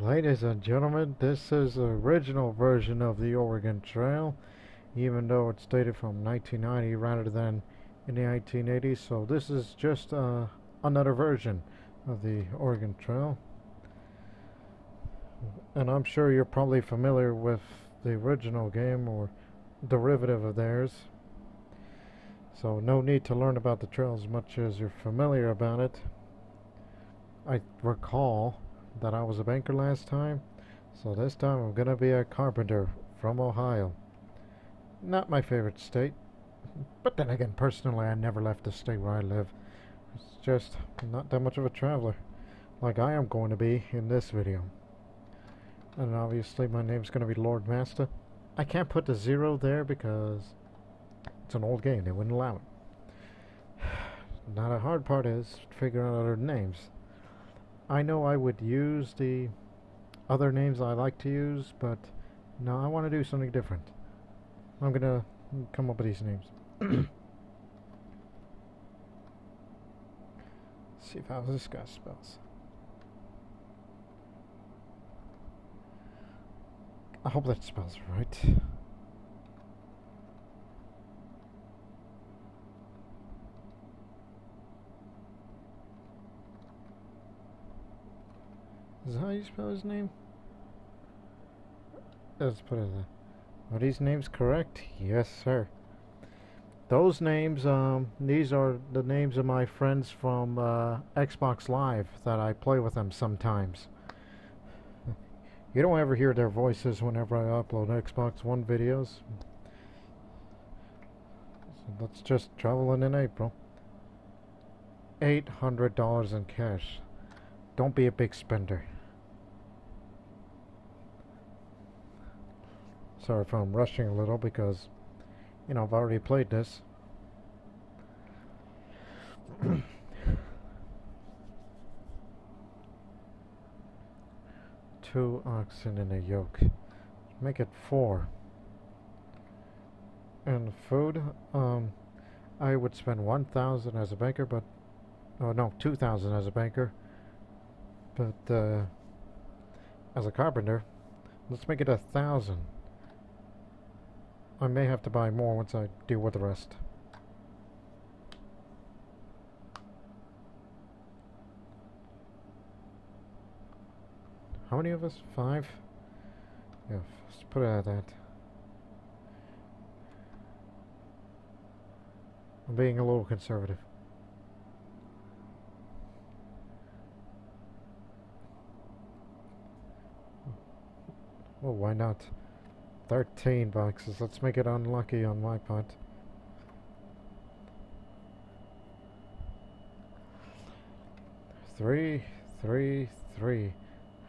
Ladies and gentlemen, this is the original version of the Oregon Trail, even though it's dated from 1990 rather than in the 1980s. So this is just another version of the Oregon Trail. And I'm sure you're probably familiar with the original game or derivative of theirs. So no need to learn about the trail as much as you're familiar about it. I recall that I was a banker last time, so this time I'm gonna be a carpenter from Ohio. Not my favorite state, but then again, personally, I never left the state where I live. It's just not that much of a traveler, like I am going to be in this video. And obviously, my name's gonna be Lord Master. I can't put the 0 there because it's an old game, they wouldn't allow it. Now the hard part is figuring out other names. I know I would use the other names I like to use, but no, I want to do something different. I'm gonna come up with these names. See if how this guy spells. I hope that spells right. Is that how you spell his name? Let's put it there. Are these names correct? Yes, sir. Those names, these are the names of my friends from Xbox Live that I play with them sometimes. You don't ever hear their voices whenever I upload Xbox One videos. So let's just travel in April. $800 in cash. Don't be a big spender. Sorry if I'm rushing a little because, you know, I've already played this. 2 oxen in a yoke. Make it 4. And food, I would spend 1,000 as a banker, but oh no, 2,000 as a banker. But as a carpenter, let's make it 1,000. I may have to buy more once I deal with the rest. How many of us? 5? Yeah, let's put it at that. I'm being a little conservative. Well, why not? 13 boxes. Let's make it unlucky on my part. Three.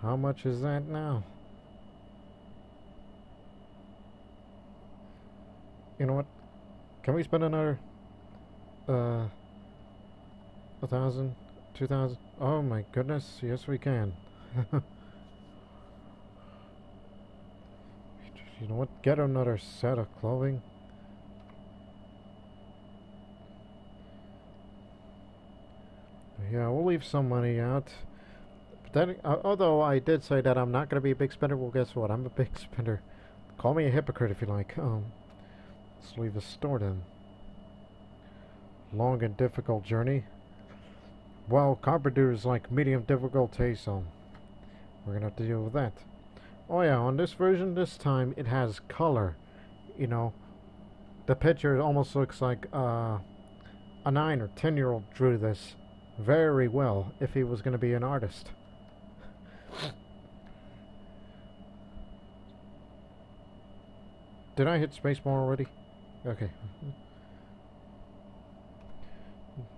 How much is that now? You know what? Can we spend another 1,000, 2,000? Oh my goodness! Yes, we can. You know what? Get another set of clothing. Yeah, we'll leave some money out. But then, although I did say that I'm not going to be a big spender, well, guess what? I'm a big spender. Call me a hypocrite if you like. Let's leave the store then. Long and difficult journey. Well, carpenter is like medium difficulty, so we're going to have to deal with that. Oh yeah, on this version, this time, it has color. You know, the picture almost looks like a 9 or 10-year-old drew this very well if he was going to be an artist. Did I hit spacebar already? Okay.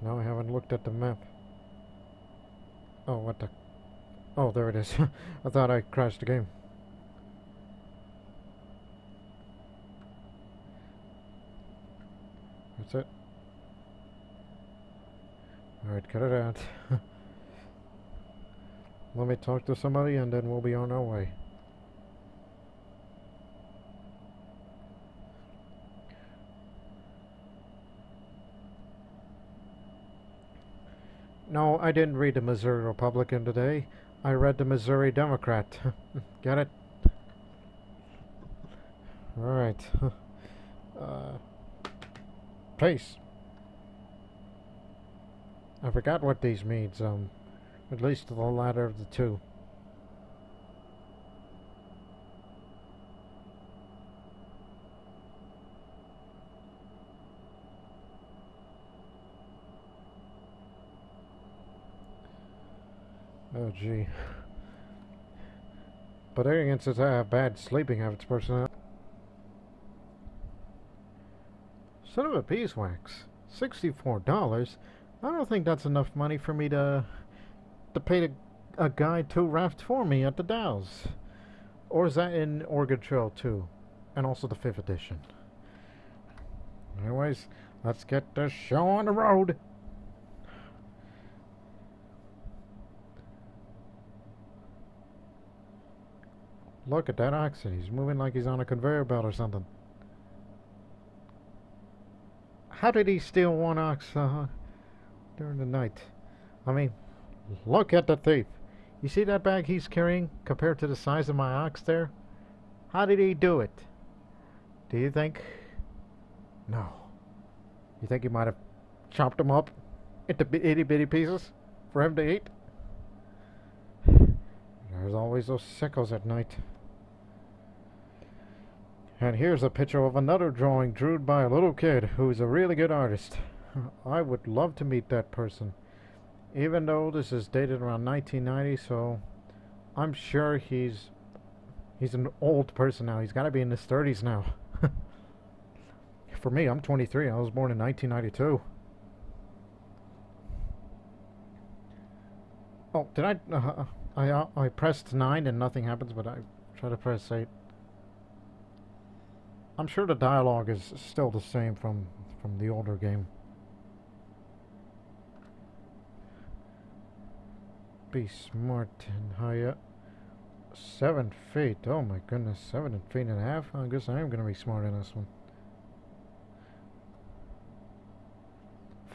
No, I haven't looked at the map. Oh, what the... Oh, there it is. I thought I crashed the game. That's it. Alright, cut it out. Let me talk to somebody and then we'll be on our way. No, I didn't read the Missouri Republican today. I read the Missouri Democrat. Get it? Alright. Peace. I forgot what these means, at least the latter of the two. Oh, gee. But again, since I have bad sleeping habits personally. Son of a beeswax. $64? I don't think that's enough money for me to pay a guy to raft for me at the Dows. Or is that in Oregon Trail 2? And also the 5th edition. Anyways, let's get this show on the road. Look at that oxen. He's moving like he's on a conveyor belt or something. How did he steal one ox during the night? I mean, look at the thief. You see that bag he's carrying compared to the size of my ox there? How did he do it? Do you think? No. You think he might have chopped them up into itty bitty pieces for him to eat? There's always those sickos at night. And here's a picture of another drawing drew by a little kid who's a really good artist. I would love to meet that person. Even though this is dated around 1990, so I'm sure he's an old person now. He's got to be in his 30s now. For me, I'm 23. I was born in 1992. Oh, did I pressed 9 and nothing happens, but I try to press 8. I'm sure the dialogue is still the same from the older game. Be smart and higher. 7 feet. Oh my goodness, 7 feet and a half. I guess I am going to be smart in this one.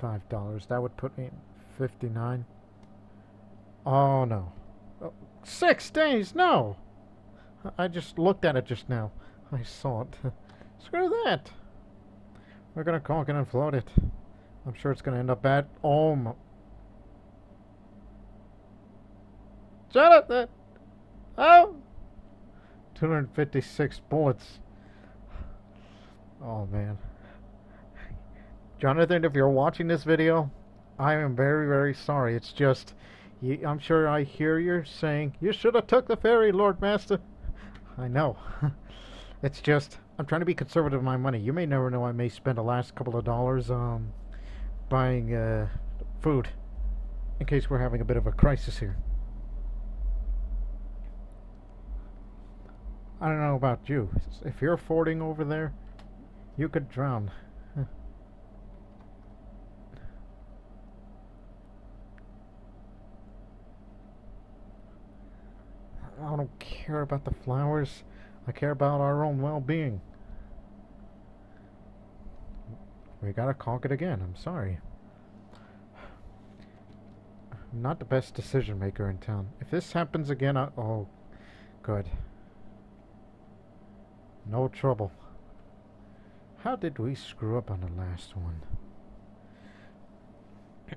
$5. That would put me in 59. Oh no. Oh, 6 days. No. I just looked at it just now. I saw it. Screw that. We're gonna conk it and float it. I'm sure it's gonna end up bad. Oh my. Shut up! Oh! 256 bullets. Oh man. Jonathan, if you're watching this video, I am very, very sorry. It's just, I'm sure I hear you saying, you should have took the ferry, Lord Master. I know. It's just, I'm trying to be conservative with my money. You may never know, I may spend the last couple of dollars buying food in case we're having a bit of a crisis here. I don't know about you. If you're fording over there, you could drown. I don't care about the flowers. I care about our own well-being. We gotta conk it again. I'm sorry. I'm not the best decision maker in town. If this happens again, oh, good. No trouble. How did we screw up on the last one?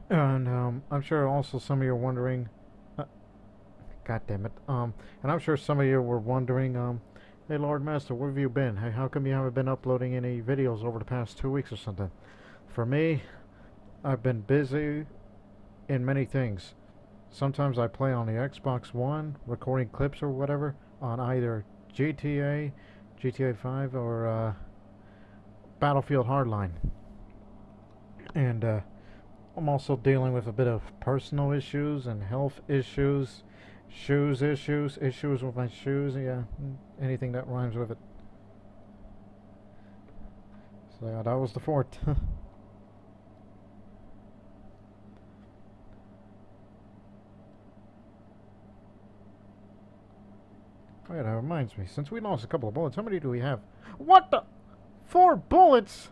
And I'm sure also some of you are wondering. God damn it. And I'm sure some of you were wondering. Hey, Lord Master, where have you been? Hey, how come you haven't been uploading any videos over the past 2 weeks or something? For me, I've been busy in many things. Sometimes I play on the Xbox One, recording clips or whatever, on either GTA, GTA 5, or Battlefield Hardline. And I'm also dealing with a bit of personal issues and health issues. Issues with my shoes, yeah, anything that rhymes with it. So yeah, that was the fort. Oh yeah, that reminds me, since we lost a couple of bullets, how many do we have? What the? 4 bullets?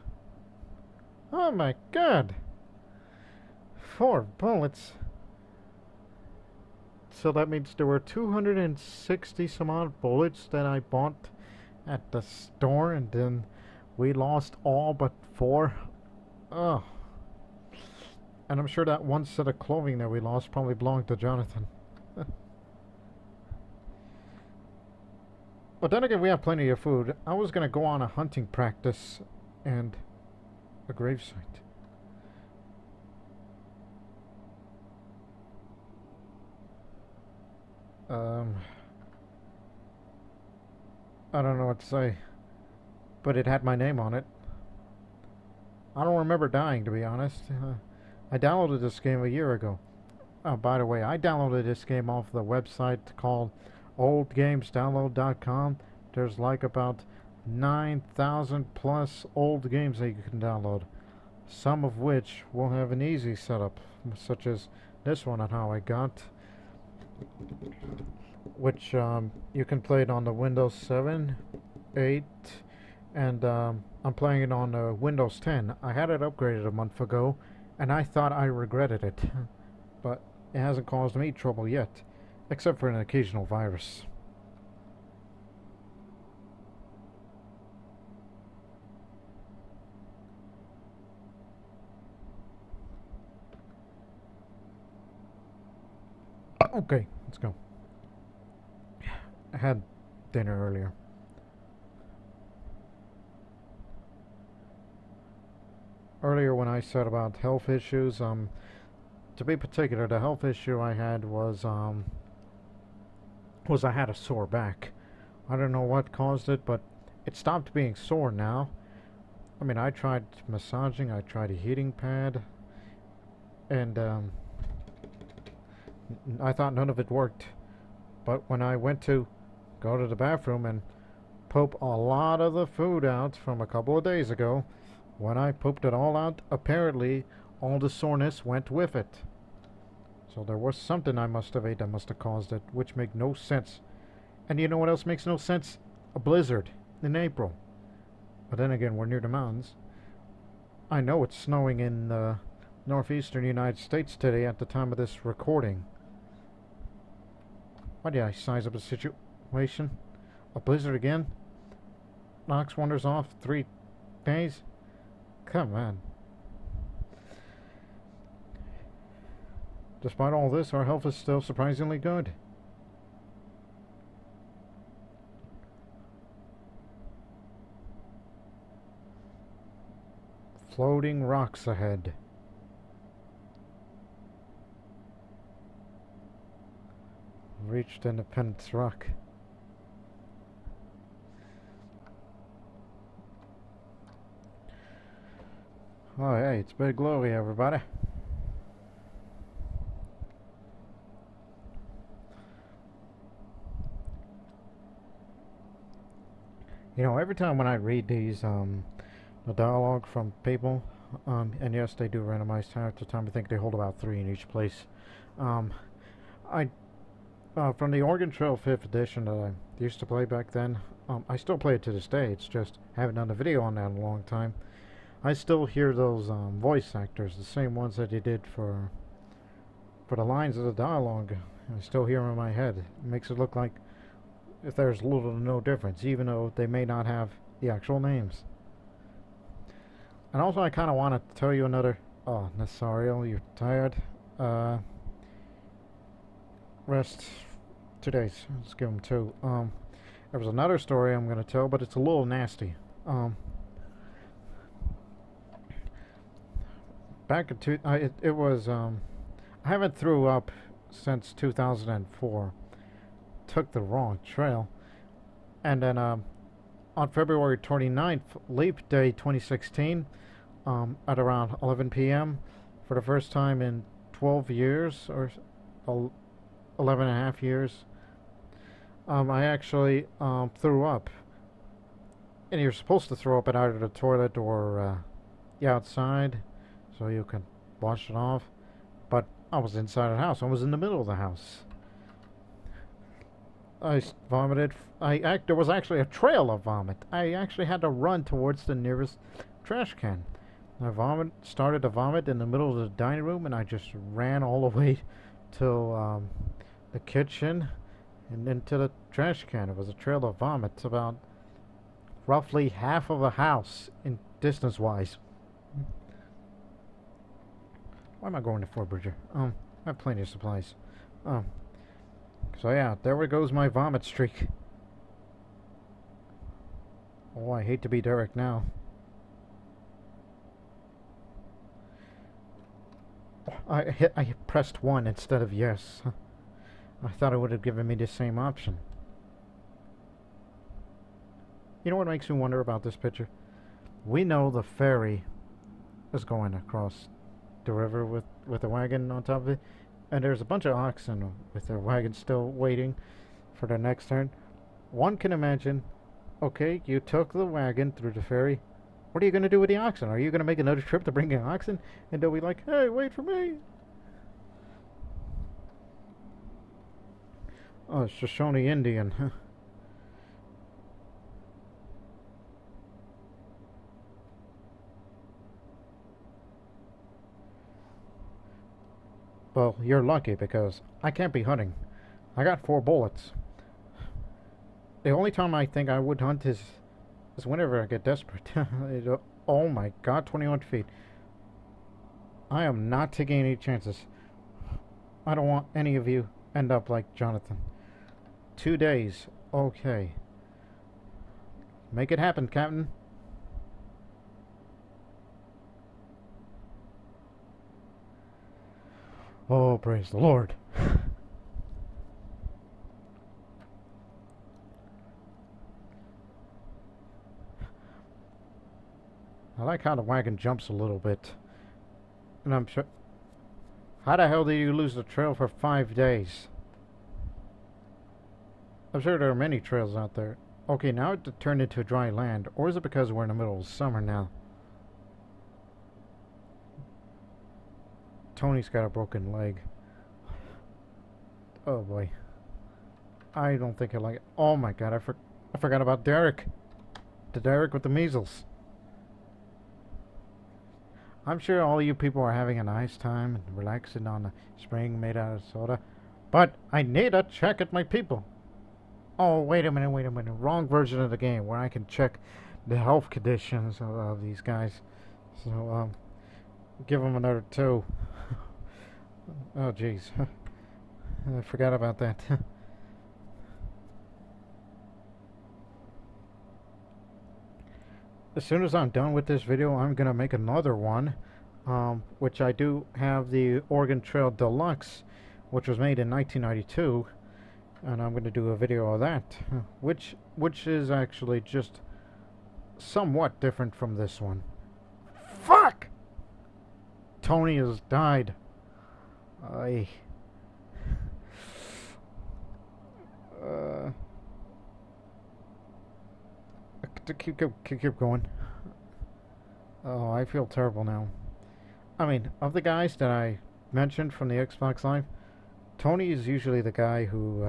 Oh my god. 4 bullets. So that means there were 260 some odd bullets that I bought at the store, and then we lost all but 4. Oh. And I'm sure that one set of clothing that we lost probably belonged to Jonathan. But then again, we have plenty of food. I was going to go on a hunting practice and a gravesite. I don't know what to say, but it had my name on it. I don't remember dying, to be honest. I downloaded this game a year ago. Oh, by the way, I downloaded this game off the website called oldgamesdownload.com. There's like about 9,000 plus old games that you can download, some of which will have an easy setup, such as this one on how I got, which you can play it on the Windows 7, 8, and I'm playing it on Windows 10. I had it upgraded a month ago, and I thought I regretted it, but it hasn't caused me trouble yet, except for an occasional virus. Okay, let's go. I had dinner earlier. Earlier when I said about health issues, to be particular, the health issue I had was I had a sore back. I don't know what caused it, but it stopped being sore now. I mean, I tried massaging, I tried a heating pad, and I thought none of it worked. But when I went to go to the bathroom and poop a lot of the food out from a couple of days ago, when I pooped it all out, apparently all the soreness went with it. So there was something I must have ate that must have caused it, which made no sense. And you know what else makes no sense? A blizzard in April. But then again, we're near the mountains. I know it's snowing in the northeastern United States today at the time of this recording. Why did I size up the situation? A blizzard again? Knocks wonders off 3 days? Come on. Despite all this, our health is still surprisingly good. Floating rocks ahead. Reached Independence Rock. Oh, hey, it's Big Glory, everybody. You know, every time when I read these, the dialogue from people, and yes, they do randomize time to time. I think they hold about 3 in each place. From the Oregon Trail 5th edition that I used to play back then, I still play it to this day. It's just I haven't done a video on that in a long time. I still hear those voice actors, the same ones that they did for the lines of the dialogue. I still hear them in my head. It makes it look like if there's little to no difference, even though they may not have the actual names. And also, I kind of want to tell you another. Oh, Nasario, you're tired. Rest 2 days. Let's give them 2. There was another story I'm going to tell, but it's a little nasty. Back in it was I haven't threw up since 2004. Took the wrong trail, and then on February 29th, Leap Day 2016, at around 11 p.m. for the first time in 12 years or 11 and a half years, I actually threw up. And you're supposed to throw up at either the toilet or the outside, so you can wash it off. But I was inside the house. I was in the middle of the house. I vomited. There was actually a trail of vomit. I actually had to run towards the nearest trash can. I started to vomit in the middle of the dining room, and I just ran all the way till the kitchen, and into the trash can. It was a trail of vomit, about roughly half of a house in distance-wise. Why am I going to Fort Bridger? I have plenty of supplies. So yeah, there goes my vomit streak. Oh, I hate to be Derek now. I pressed 1 instead of yes. I thought it would have given me the same option. You know what makes me wonder about this picture? We know the ferry is going across the river with a wagon on top of it, and there's a bunch of oxen with their wagon still waiting for their next turn. One can imagine, okay, you took the wagon through the ferry. What are you going to do with the oxen? Are you going to make another trip to bring in oxen? And they'll be like, hey, wait for me. Oh, Shoshone Indian. Well, you're lucky because I can't be hunting. I got 4 bullets. The only time I think I would hunt is whenever I get desperate. Oh my god, 21 feet. I am not taking any chances. I don't want any of you end up like Jonathan. 2 days. Okay. Make it happen, Captain. Oh, praise the Lord. I like how the wagon jumps a little bit. And I'm sure... How the hell did you lose the trail for 5 days? I'm sure there are many trails out there. Okay, now it turned into dry land. Or is it because we're in the middle of summer now? Tony's got a broken leg. Oh boy. I don't think I like it. Oh my god, I forgot about Derek. The Derek with the measles. I'm sure all you people are having a nice time and relaxing on a spring made out of soda. But I need a check at my people. Oh, wait a minute. Wrong version of the game where I can check the health conditions of these guys. So, give them another 2. Oh, jeez. I forgot about that. As soon as I'm done with this video, I'm going to make another one, which I do have the Oregon Trail Deluxe, which was made in 1992, and I'm going to do a video of that, which is actually just somewhat different from this one. Fuck! Tony has died. Keep going. Oh, I feel terrible now. I mean, of the guys that I mentioned from the Xbox Live, Tony is usually the guy who's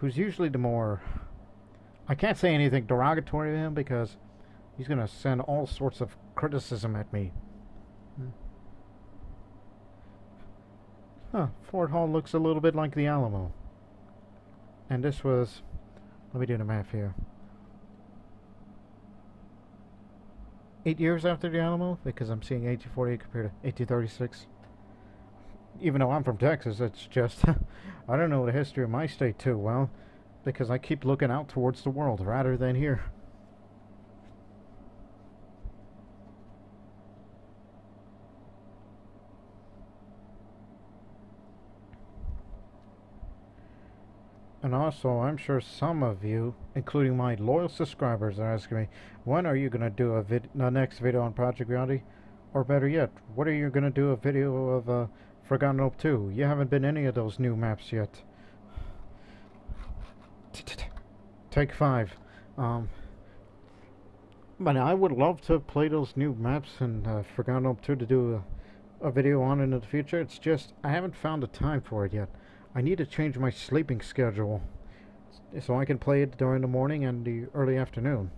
usually the more... I can't say anything derogatory to him because he's gonna send all sorts of criticism at me. Huh, Fort Hall looks a little bit like the Alamo. And this was... Let me do the math here. 8 years after the Alamo, because I'm seeing 1848 compared to 1836. Even though I'm from Texas, it's just... I don't know the history of my state too well, because I keep looking out towards the world rather than here. And also, I'm sure some of you, including my loyal subscribers, are asking me, when are you going to do the next video on Project Reality? Or better yet, what are you going to do a video of Forgotten Hope 2? You haven't been any of those new maps yet. Take 5. But I would love to play those new maps and Forgotten Hope 2 to do a video on in the future. It's just, I haven't found the time for it yet. I need to change my sleeping schedule so I can play it during the morning and the early afternoon.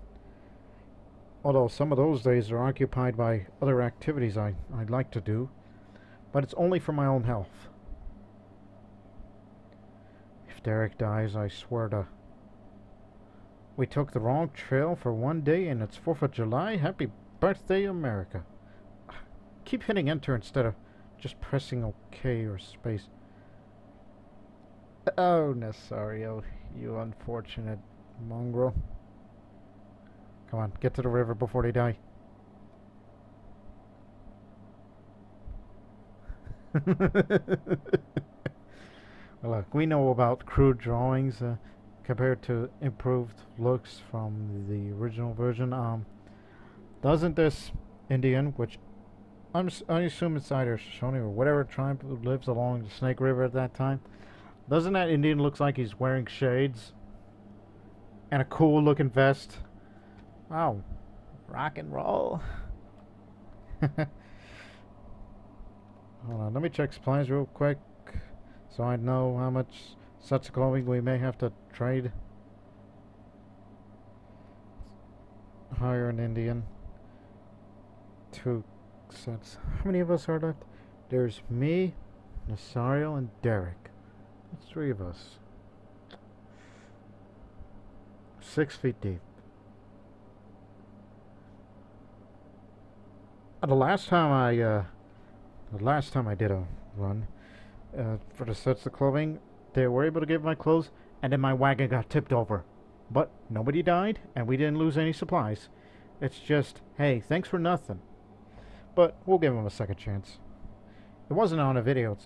Although some of those days are occupied by other activities I'd like to do, but it's only for my own health. If Derek dies, I swear to... We took the wrong trail for one day and it's 4th of July. Happy birthday, America. Keep hitting enter instead of just pressing OK or space. Oh, Nasario, you unfortunate mongrel. Come on, get to the river before they die. Look, we know about crude drawings compared to improved looks from the original version. Doesn't this Indian, which I assume it's either Shoshone or whatever tribe who lives along the Snake River at that time, doesn't that Indian look like he's wearing shades and a cool looking vest? Wow, rock and roll. Hold on, let me check supplies real quick so I know how much such clothing we may have to trade. Hire an Indian. 2 sets. How many of us are left? There's me, Nasario, and Derek. That's 3 of us. 6 feet deep. The last time I did a run for the sets of clothing, they were able to get my clothes, and then my wagon got tipped over. But nobody died, and we didn't lose any supplies. It's just, hey, thanks for nothing. But we'll give them a second chance. It wasn't on a video.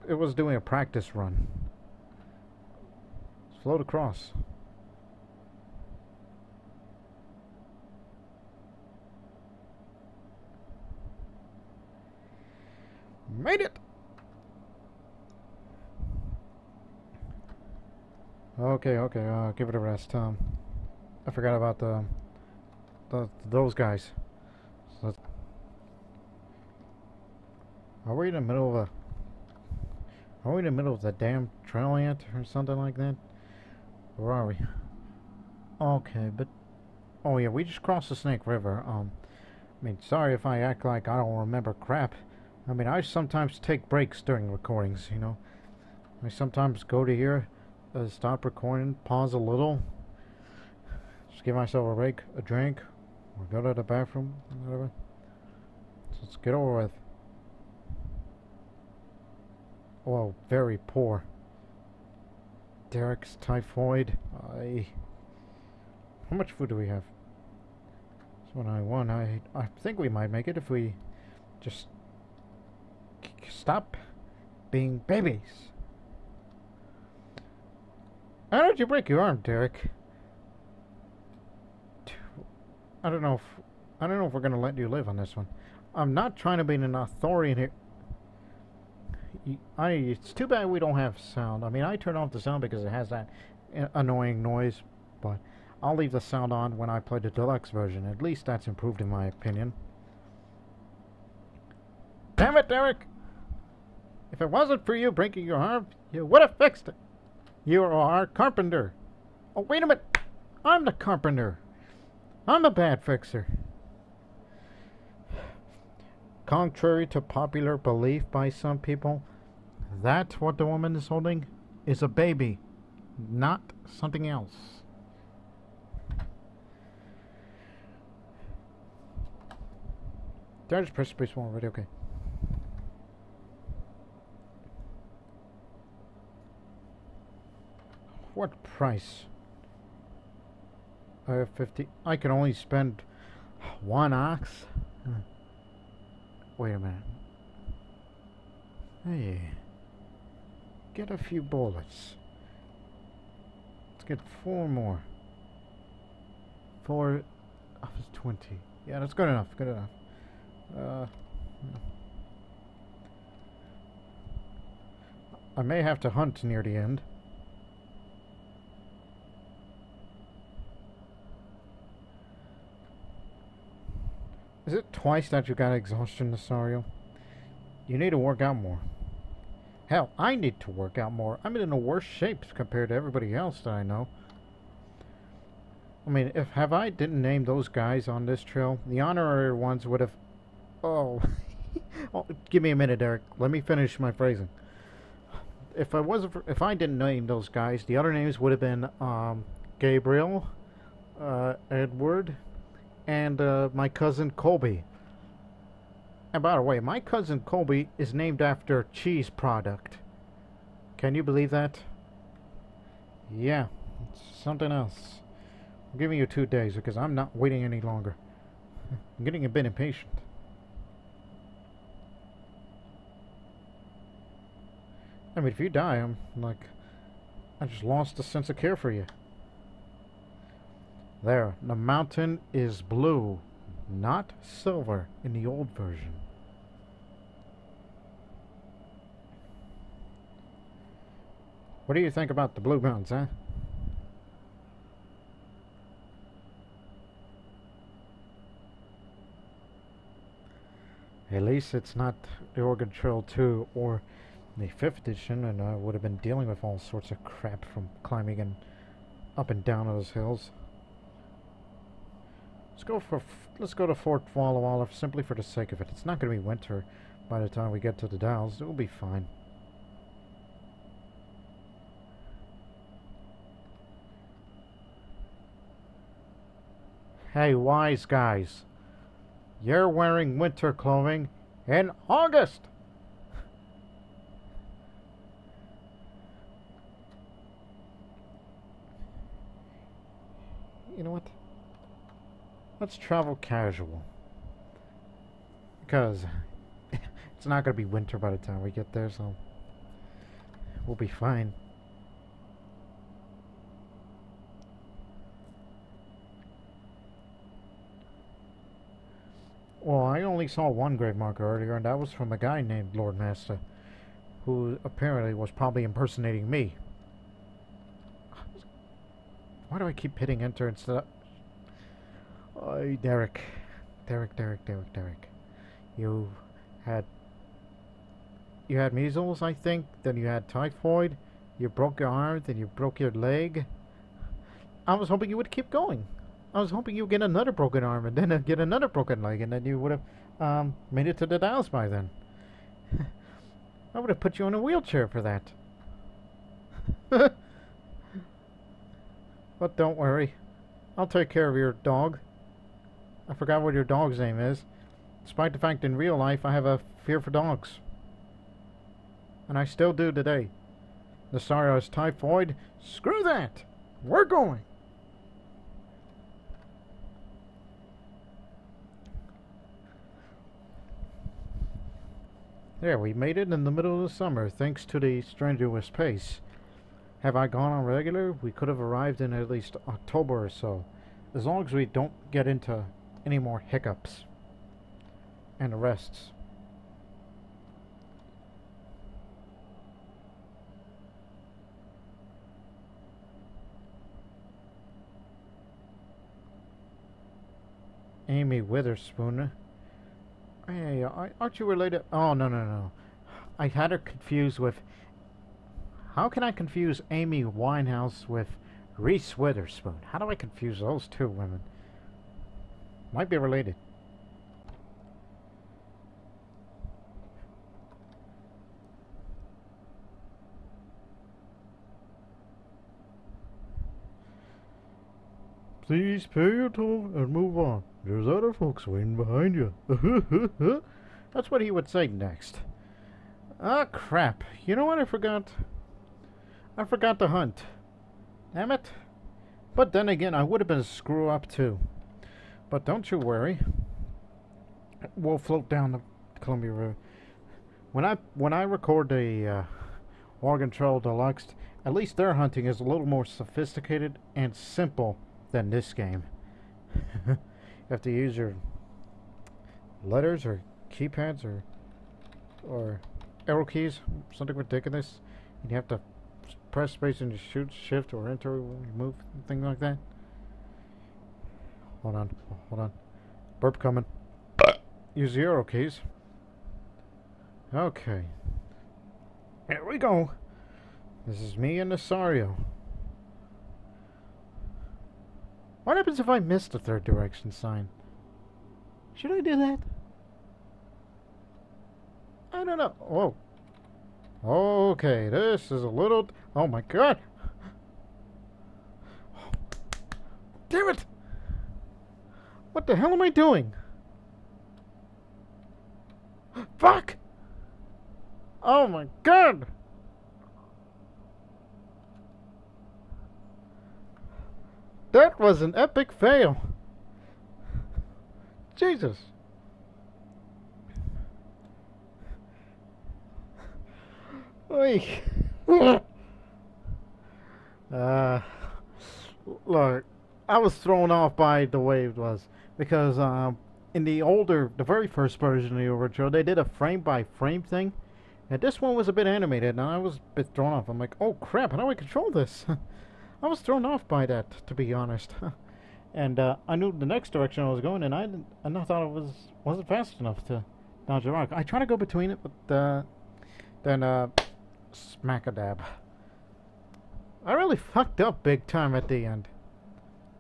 It was doing a practice run. Let's float across. Made it! Okay, give it a rest. I forgot about those guys. So are we in the middle of the damn trail yet, or something like that? Where are we? Okay, but oh yeah, we just crossed the Snake River. I mean, sorry if I act like I don't remember crap. I mean, I sometimes take breaks during recordings, you know. I sometimes go to here, stop recording, pause a little, just give myself a break, a drink, or go to the bathroom, whatever. So let's get over with. Oh, very poor. Derek's typhoid. How much food do we have? That's what I want. I think we might make it if we just stop being babies. How did you break your arm, Derek? I don't know if we're gonna let you live on this one. I'm not trying to be an authority here. It's too bad we don't have sound. I mean, I turn off the sound because it has that annoying noise, but I'll leave the sound on when I play the deluxe version. At least that's improved in my opinion. Damn it, Derek! If it wasn't for you breaking your arm, you would have fixed it. You are our carpenter. Oh, wait a minute. I'm the carpenter. I'm a bad fixer. Contrary to popular belief by some people, that what the woman is holding is a baby, not something else. Did I just press space one already? Okay. What price? I have 50. I can only spend 1 ox. Wait a minute. Hey. Get a few bullets. Let's get 4 more. 4 of 20. Yeah, that's good enough. Good enough. I may have to hunt near the end. Is it twice that you got exhaustion, Nasario? You need to work out more. Hell, I need to work out more. I'm in the worst shape compared to everybody else that I know. I mean, if I didn't name those guys on this trail, the honorary ones would have... Oh. Oh, give me a minute, Derek. Let me finish my phrasing. if I didn't name those guys, the other names would have been Gabriel, Edward, and my cousin Colby. And by the way, my cousin Colby is named after a cheese product. Can you believe that? Yeah, it's something else. I'm giving you 2 days because I'm not waiting any longer. I'm getting a bit impatient. I mean, if you die, I'm like, I just lost a sense of care for you. There, the mountain is blue, not silver in the old version. What do you think about the Blue Mountains, huh? At least it's not the Oregon Trail 2 or the 5th edition, and I would have been dealing with all sorts of crap from climbing and up and down those hills. Let's go to Fort Walla Walla simply for the sake of it. It's not going to be winter by the time we get to the Dalles. It will be fine. Hey, wise guys. You're wearing winter clothing in August! You know what? Let's travel casual. Because it's not going to be winter by the time we get there, so we'll be fine. Well, I only saw one grave marker earlier, and that was from a guy named Lord Master, who apparently was probably impersonating me. Why do I keep hitting enter instead of... Oh, Derek. Derek. You had measles, I think. Then you had typhoid. You broke your arm. Then you broke your leg. I was hoping you would keep going. I was hoping you'd get another broken arm and then get another broken leg, and then you would have made it to the Dalles by then. I would have put you in a wheelchair for that. But don't worry. I'll take care of your dog. I forgot what your dog's name is. Despite the fact in real life I have a fear for dogs. And I still do today. Nasario has typhoid. Screw that! We're going! There, we made it in the middle of the summer, thanks to the strenuous pace. Have I gone on regular? We could have arrived in at least October or so. As long as we don't get into any more hiccups and arrests. Amy Witherspoon. Hey, aren't you related? Oh, no. I had her confused with... How can I confuse Amy Winehouse with Reese Witherspoon? How do I confuse those two women? Might be related. Please pay your toll and move on. There's other folks waiting behind you. That's what he would say next. Ah, crap. You know what I forgot? I forgot to hunt. Damn it. But then again, I would have been a screw up too. But don't you worry. We'll float down the Columbia River. When I record the Oregon Trail Deluxe, at least their hunting is a little more sophisticated and simple than this game. You have to use your letters or keypads or arrow keys, something ridiculous. And you have to press space and just shoot, shift, or enter, move, thing like that. Hold on. Burp coming. Use the arrow keys. Okay. Here we go. This is me and Nasario. What happens if I miss the third direction sign? Should I do that? I don't know. Whoa. Okay, this is a little... Oh my god! Damn it! What the hell am I doing? Fuck! Oh my god! That was an epic fail. Jesus. Oy. uh, Look, I was thrown off by the way it was because in the very first version of the original, they did a frame by frame thing, and this one was a bit animated, and I was a bit thrown off. I'm like, oh crap, how do I control this? I was thrown off by that, to be honest. And I knew the next direction I was going, and I thought it wasn't fast enough to dodge the rock. I tried to go between it, but then smack a dab. I really fucked up big time at the end.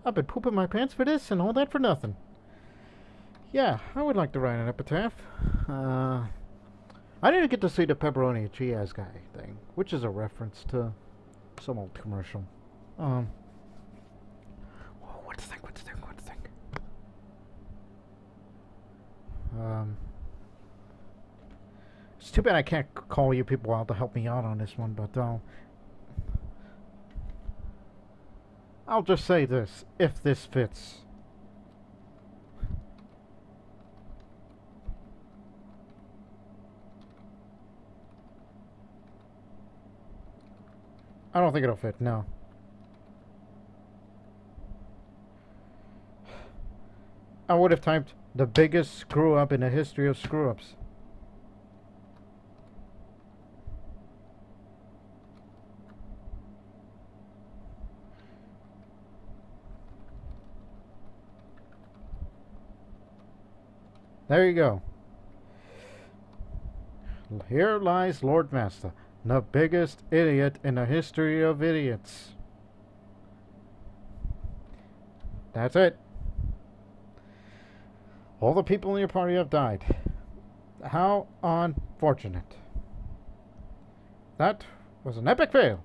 I've been pooping my pants for this and all that for nothing. Yeah, I would like to write an epitaph. I didn't get to see the pepperoni Chiaz guy thing, which is a reference to some old commercial. Whoa, what's the thing? It's too bad I can't call you people out to help me out on this one, but I'll just say this, if this fits. I don't think it'll fit, no. I would have typed the biggest screw up in the history of screw ups. There you go. Here lies Lord Master, the biggest idiot in the history of idiots. That's it. All the people in your party have died. How unfortunate. That was an epic fail.